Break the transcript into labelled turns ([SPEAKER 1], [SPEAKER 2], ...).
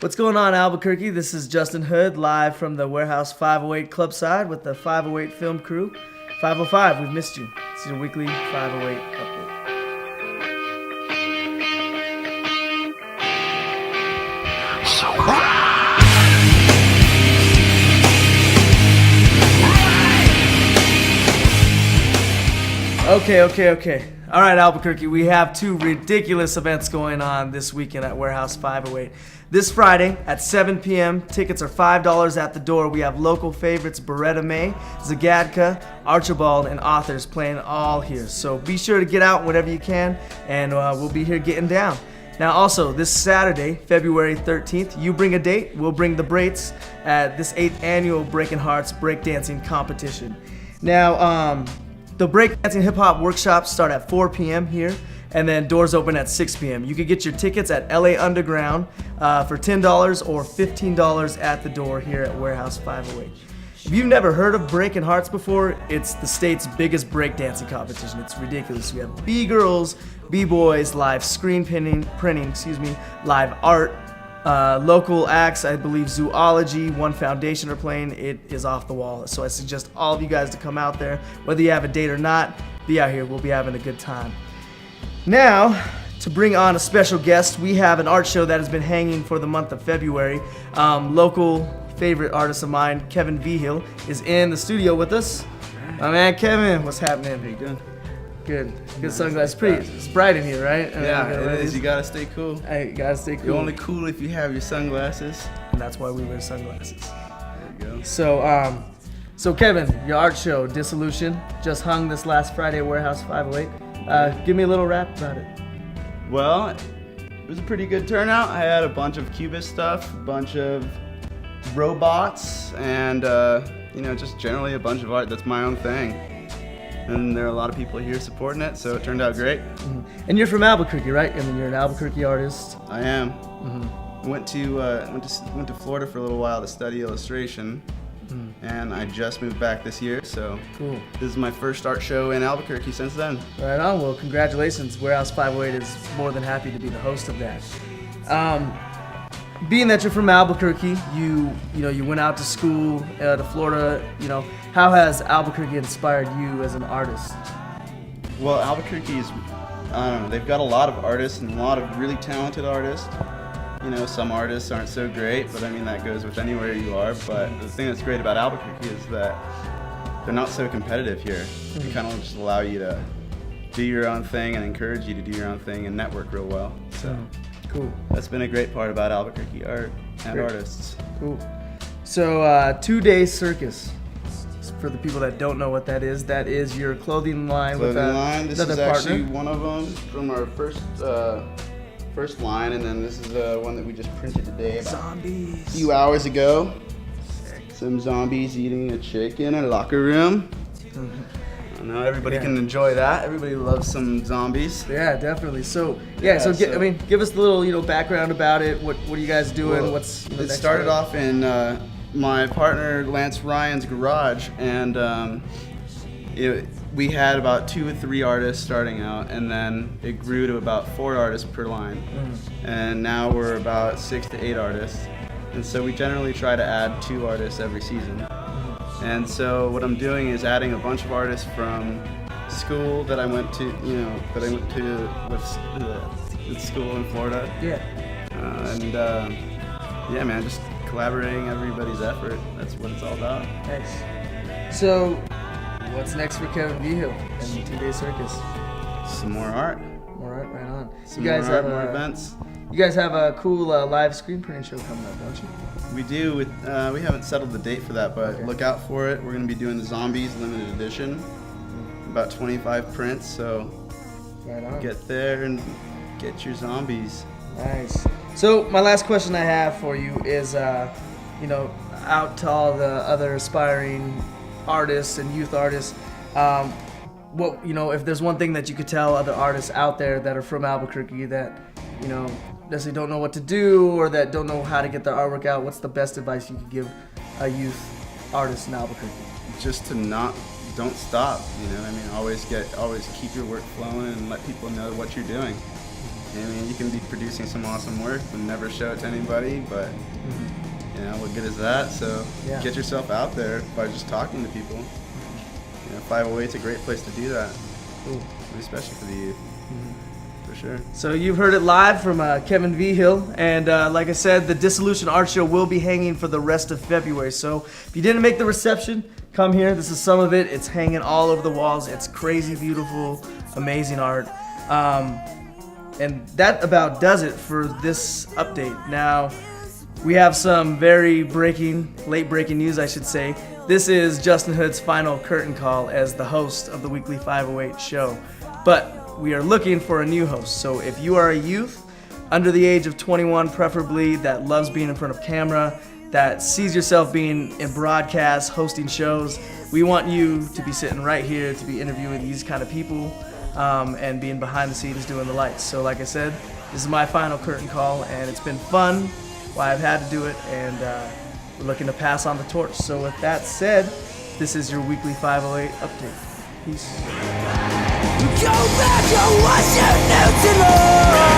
[SPEAKER 1] What's going on, Albuquerque? This is Justin Hood, live from the Warehouse 508 Club side with the 508 film crew. 505, we've missed you. This is your weekly 508 update. Okay. All right, Albuquerque, we have two ridiculous events going on this weekend at Warehouse 508. This Friday at 7 p.m., tickets are $5 at the door. We have local favorites Beretta May, Zagadka, Archibald, and authors playing all here. So be sure to get out whenever you can, and we'll be here getting down. Now also, this Saturday, February 13th, you bring a date, we'll bring the Braits at this 8th annual Breaking Hearts breakdancing competition. Now, the breakdancing hip-hop workshops start at 4 p.m. here, and then doors open at 6 p.m. You can get your tickets at LA Underground for $10 or $15 at the door here at Warehouse 508. If you've never heard of Breaking Hearts before, it's the state's biggest breakdancing competition. It's ridiculous. We have B-girls, B-boys, live screen printing, live art, local acts. I believe Zoology, One Foundation are playing. It is off the wall. So I suggest all of you guys to come out there. Whether you have a date or not, be out here. We'll be having a good time. Now, to bring on a special guest, we have an art show that has been hanging for the month of February. Local favorite artist of mine, Kevin Vigil, is in the studio with us. My man, Kevin, what's happening?
[SPEAKER 2] How you doing?
[SPEAKER 1] Good sunglasses. It's bright in here, right?
[SPEAKER 2] Yeah, it is. You gotta stay cool.
[SPEAKER 1] Hey, you gotta stay cool.
[SPEAKER 2] You're only cool if you have your sunglasses.
[SPEAKER 1] And that's why we wear sunglasses.
[SPEAKER 2] There you go.
[SPEAKER 1] So Kevin, your art show, Dissolution, just hung this last Friday at Warehouse 508. Give me a little rap about it.
[SPEAKER 2] Well, it was a pretty good turnout. I had a bunch of Cubist stuff, a bunch of robots, and just generally a bunch of art that's my own thing. And there are a lot of people here supporting it, so it turned out great.
[SPEAKER 1] Mm-hmm. And you're from Albuquerque, right? I mean, you're an Albuquerque artist.
[SPEAKER 2] I am.
[SPEAKER 1] Mm-hmm.
[SPEAKER 2] Went to Florida for a little while to study illustration, and I just moved back this year. So
[SPEAKER 1] cool.
[SPEAKER 2] This is my first art show in Albuquerque since then.
[SPEAKER 1] Right on. Well, congratulations. Warehouse 508 is more than happy to be the host of that. Being that you're from Albuquerque, you went out to school to Florida. How has Albuquerque inspired you as an artist?
[SPEAKER 2] Well, Albuquerque is, they've got a lot of artists and a lot of really talented artists. Some artists aren't so great, but I mean that goes with anywhere you are. But the thing that's great about Albuquerque is that they're not so competitive here. They kind of just allow you to do your own thing and encourage you to do your own thing and network real well. So.
[SPEAKER 1] Cool.
[SPEAKER 2] That's been a great part about Albuquerque art and artists.
[SPEAKER 1] Cool. So 2 Day Circus. For the people that don't know what that is your clothing line with
[SPEAKER 2] line. This
[SPEAKER 1] another
[SPEAKER 2] is
[SPEAKER 1] partner.
[SPEAKER 2] Actually one of them from our first line, and then this is one that we just printed today about
[SPEAKER 1] Zombies.
[SPEAKER 2] a few hours ago.
[SPEAKER 1] Sick.
[SPEAKER 2] Some zombies eating a chick in a locker room. I know everybody can enjoy that. Everybody loves some zombies.
[SPEAKER 1] Yeah, definitely. So give us a little background about it. What are you guys doing?
[SPEAKER 2] Well,
[SPEAKER 1] What's
[SPEAKER 2] it started off in my partner Lance Ryan's garage, and we had about 2 or 3 artists starting out, and then it grew to about 4 artists per line, and now we're about 6 to 8 artists, and so we generally try to add 2 artists every season. And so what I'm doing is adding a bunch of artists from school that I went to, with school in Florida.
[SPEAKER 1] Yeah.
[SPEAKER 2] Just collaborating everybody's effort. That's what it's all about.
[SPEAKER 1] Nice. So, what's next for Kevin Vigil and 2 Day Circus?
[SPEAKER 2] Some more art.
[SPEAKER 1] More art, right on.
[SPEAKER 2] More events.
[SPEAKER 1] You guys have a cool live screen printing show coming up, don't you?
[SPEAKER 2] We do. We haven't settled the date for that, but look out for it. We're going to be doing the Zombies limited edition. About 25 prints, so
[SPEAKER 1] right on.
[SPEAKER 2] Get there and get your zombies.
[SPEAKER 1] Nice. So my last question I have for you is, out to all the other aspiring artists and youth artists, if there's one thing that you could tell other artists out there that are from Albuquerque that, necessarily don't know what to do or that don't know how to get their artwork out, what's the best advice you could give a youth artist in Albuquerque?
[SPEAKER 2] Just to don't stop. Always keep your work flowing and let people know what you're doing. I mean, you can be producing some awesome work but never show it to anybody, but you know, what good is that? So
[SPEAKER 1] Yeah.
[SPEAKER 2] get yourself out there by just talking to people. You know, 508's a great place to do that,
[SPEAKER 1] Cool.
[SPEAKER 2] especially for the youth. For sure.
[SPEAKER 1] So you've heard it live from Kevin V. Hill, and like I said, the Dissolution Art Show will be hanging for the rest of February. So if you didn't make the reception, come here. This is some of it. It's hanging all over the walls. It's crazy, beautiful, amazing art. And that about does it for this update. Now, we have some very late breaking news, I should say. This is Justin Hood's final curtain call as the host of the Weekly 508 show. But we are looking for a new host. So if you are a youth under the age of 21, preferably, that loves being in front of camera, that sees yourself being in broadcasts, hosting shows, we want you to be sitting right here to be interviewing these kind of people and being behind the scenes doing the lights. So like I said, this is my final curtain call, and it's been fun while I've had to do it, and we're looking to pass on the torch. So with that said, this is your Weekly 508 update. Peace.
[SPEAKER 3] Go back, I was you new to love.